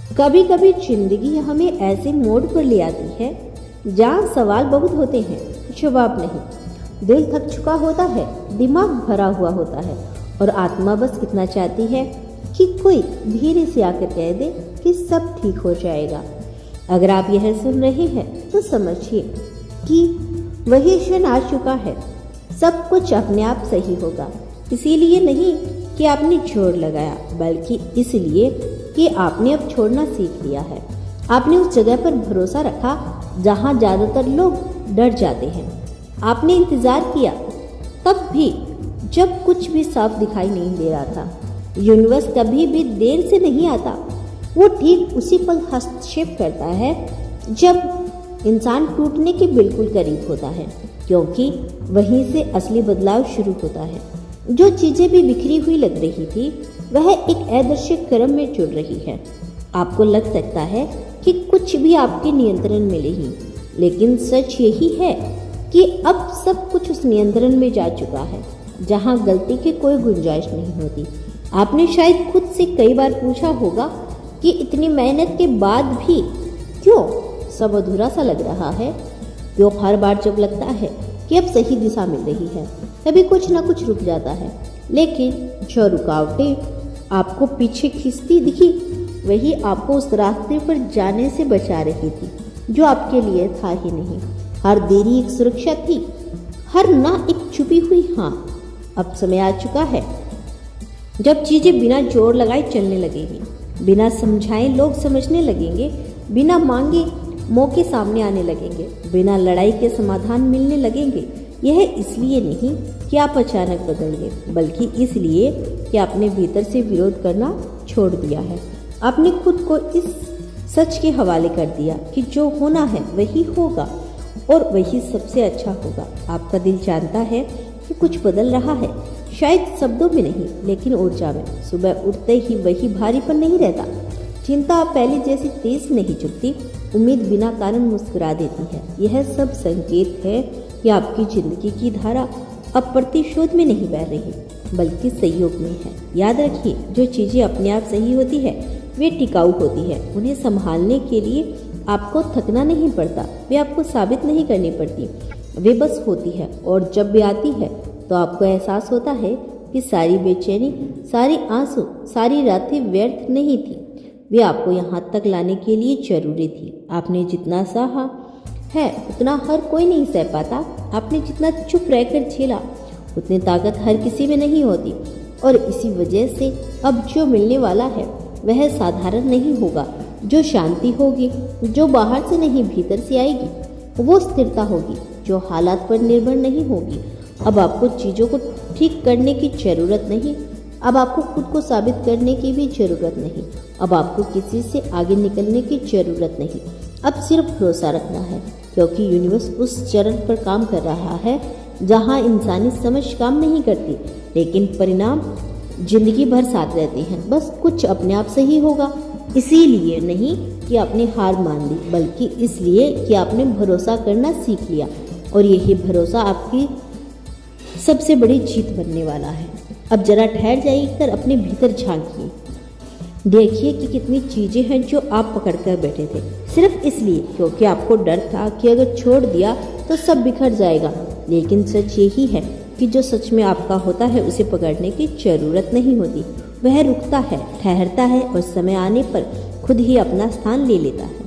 कभी कभी जिंदगी हमें ऐसे मोड़ पर ले आती है जहाँ सवाल बहुत होते हैं, जवाब नहीं। दिल थक चुका होता है, दिमाग भरा हुआ होता है और आत्मा बस इतना चाहती है कि कोई धीरे से आकर कह दे कि सब ठीक हो जाएगा। अगर आप यह सुन रहे हैं तो समझिए कि वही क्षण आ चुका है। सब कुछ अपने आप सही होगा। इसीलिए नहीं कि आपने जोर लगाया, बल्कि इसलिए कि आपने अब छोड़ना सीख लिया है। आपने उस जगह पर भरोसा रखा जहां ज्यादातर लोग डर जाते हैं। आपने इंतजार किया तब भी जब कुछ भी साफ दिखाई नहीं दे रहा था। यूनिवर्स कभी भी देर से नहीं आता, वो ठीक उसी पल हस्तक्षेप करता है जब इंसान टूटने के बिल्कुल करीब होता है, क्योंकि वहीं से असली बदलाव शुरू होता है। जो चीजें भी बिखरी हुई लग रही थी वह एक अदृश्य क्रम में जुड़ रही है। आपको लग सकता है कि कुछ भी आपके नियंत्रण में नहीं, लेकिन सच यही है कि अब सब कुछ उस नियंत्रण में जा चुका है जहां गलती की कोई गुंजाइश नहीं होती। आपने शायद खुद से कई बार पूछा होगा कि इतनी मेहनत के बाद भी क्यों सब अधूरा सा लग रहा है। क्यों हर बार जब लगता है कि अब सही दिशा मिल रही है तभी कुछ ना कुछ रुक जाता है। लेकिन जो रुकावटें आपको पीछे खींचती दिखी वही आपको उस रास्ते पर जाने से बचा रही थी जो आपके लिए था ही नहीं। हर देरी एक सुरक्षा थी, हर ना एक छुपी हुई हाँ। अब समय आ चुका है जब चीजें बिना जोर लगाए चलने लगेंगी, बिना समझाए लोग समझने लगेंगे, बिना मांगे मौके सामने आने लगेंगे, बिना लड़ाई के समाधान मिलने लगेंगे। यह इसलिए नहीं कि आप अचानक बदल गए, बल्कि इसलिए कि आपने भीतर से विरोध करना छोड़ दिया है। आपने खुद को इस सच के हवाले कर दिया कि जो होना है वही होगा और वही सबसे अच्छा होगा। आपका दिल जानता है कि कुछ बदल रहा है, शायद शब्दों में नहीं लेकिन ऊर्जा में। सुबह उठते ही वही भारीपन नहीं रहता, चिंता पहले जैसी तेज नहीं चुभती, उम्मीद बिना कारण मुस्कुरा देती है। यह सब संकेत है कि आपकी जिंदगी की धारा अब प्रतिशोध में नहीं बह रही बल्कि सहयोग में है। याद रखिए, जो चीजें अपने आप सही होती है वे टिकाऊ होती है। उन्हें संभालने के लिए आपको थकना नहीं पड़ता, वे आपको साबित नहीं करनी पड़ती, वे बस होती है। और जब वे आती है तो आपको एहसास होता है कि सारी बेचैनी, सारी आंसू, सारी रातें व्यर्थ नहीं थी। वे आपको यहाँ तक लाने के लिए जरूरी थी। आपने जितना सहा है उतना हर कोई नहीं सह पाता। आपने जितना चुप रहकर झेला उतनी ताकत हर किसी में नहीं होती। और इसी वजह से अब जो मिलने वाला है वह साधारण नहीं होगा। जो शांति होगी, जो बाहर से नहीं भीतर से आएगी, वो स्थिरता होगी जो हालात पर निर्भर नहीं होगी। अब आपको चीज़ों को ठीक करने की जरूरत नहीं, अब आपको खुद को साबित करने की भी जरूरत नहीं, अब आपको किसी से आगे निकलने की जरूरत नहीं। अब सिर्फ भरोसा रखना है, क्योंकि यूनिवर्स उस चरण पर काम कर रहा है जहां इंसानी समझ काम नहीं करती, लेकिन परिणाम जिंदगी भर साथ रहते हैं। बस कुछ अपने आप सही होगा, इसीलिए नहीं कि आपने हार मान ली, बल्कि इसलिए कि आपने भरोसा करना सीख लिया। और यही भरोसा आपकी सबसे बड़ी जीत बनने वाला है। अब जरा ठहर जाइए, अपने भीतर झांकिए, देखिए कि कितनी चीजें हैं जो आप पकड़ कर बैठे थे सिर्फ इसलिए क्योंकि आपको डर था कि अगर छोड़ दिया तो सब बिखर जाएगा। लेकिन सच यही है कि जो सच में आपका होता है उसे पकड़ने की जरूरत नहीं होती। वह रुकता है, ठहरता है और समय आने पर खुद ही अपना स्थान ले लेता है।